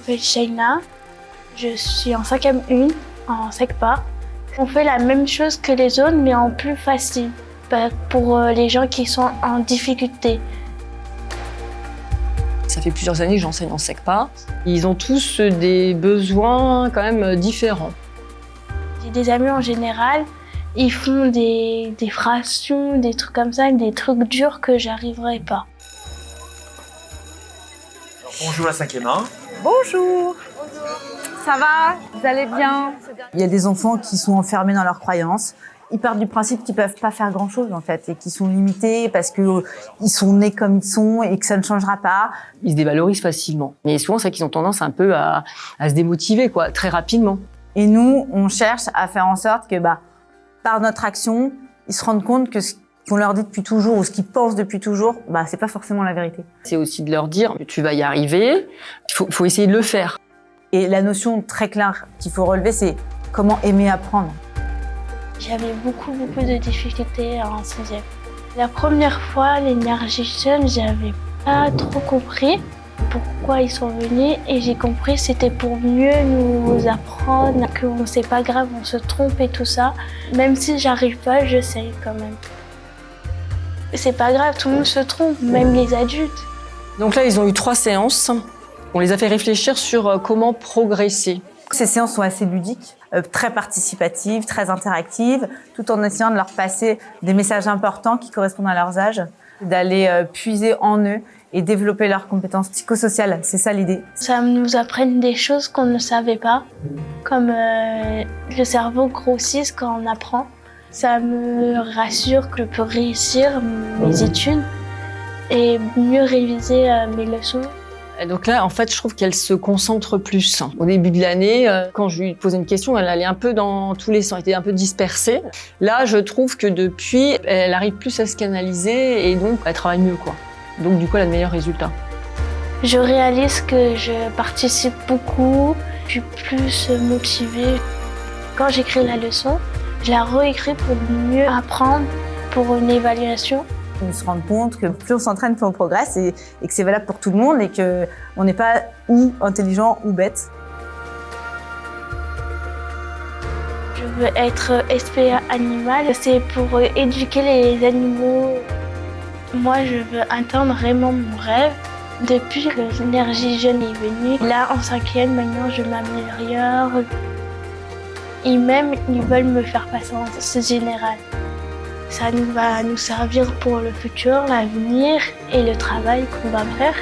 m'appelle Shaina, je suis en 5e 1, en SECPA. On fait la même chose que les autres, mais en plus facile, pour les gens qui sont en difficulté. Ça fait plusieurs années que j'enseigne en SECPA. Ils ont tous des besoins quand même différents. J'ai des amis en général, ils font des fractions, des trucs comme ça, des trucs durs que j'arriverai pas. Bonjour la 5e 1. Bonjour. Ça va? Vous allez bien? Il y a des enfants qui sont enfermés dans leurs croyances. Ils partent du principe qu'ils peuvent pas faire grand-chose en fait et qu'ils sont limités parce que ils sont nés comme ils sont et que ça ne changera pas. Ils se dévalorisent facilement. Mais souvent, c'est qu'ils ont tendance un peu à se démotiver, quoi, très rapidement. Et nous, on cherche à faire en sorte que, par notre action, ils se rendent compte que ce qu'on leur dit depuis toujours ou ce qu'ils pensent depuis toujours, c'est pas forcément la vérité. C'est aussi de leur dire, tu vas y arriver, il faut essayer de le faire. Et la notion très claire qu'il faut relever, c'est comment aimer apprendre. J'avais beaucoup de difficultés en 6e. La première fois, l'énergie jeune, j'avais pas trop compris pourquoi ils sont venus et j'ai compris que c'était pour mieux nous apprendre que c'est pas grave, on se trompe et tout ça. Même si j'arrive pas, je sais quand même. C'est pas grave, tout le monde se trompe, même les adultes. Donc là, ils ont eu 3 séances. On les a fait réfléchir sur comment progresser. Ces séances sont assez ludiques, très participatives, très interactives, tout en essayant de leur passer des messages importants qui correspondent à leurs âges, d'aller puiser en eux et développer leurs compétences psychosociales. C'est ça l'idée. Ça nous apprend des choses qu'on ne savait pas, comme le cerveau grossit quand on apprend. Ça me rassure que je peux réussir mes études et mieux réviser mes leçons. Donc là, en fait, je trouve qu'elle se concentre plus. Au début de l'année, quand je lui posais une question, elle allait un peu dans tous les sens, elle était un peu dispersée. Là, je trouve que depuis, elle arrive plus à se canaliser et donc elle travaille mieux, quoi. Donc du coup, elle a de meilleurs résultats. Je réalise que je participe beaucoup, je suis plus motivée. Quand j'écris la leçon, je la réécris pour mieux apprendre pour une évaluation. Ils se rendent compte que plus on s'entraîne, plus on progresse et que c'est valable pour tout le monde et qu'on n'est pas ou intelligent ou bête. Je veux être SPA animal, c'est pour éduquer les animaux. Moi, je veux atteindre vraiment mon rêve. Depuis que l'énergie jeune est venue, là en 5e, maintenant je m'améliore. Et même, ils veulent me faire passer en général. Ça va nous servir pour le futur, l'avenir et le travail qu'on va faire.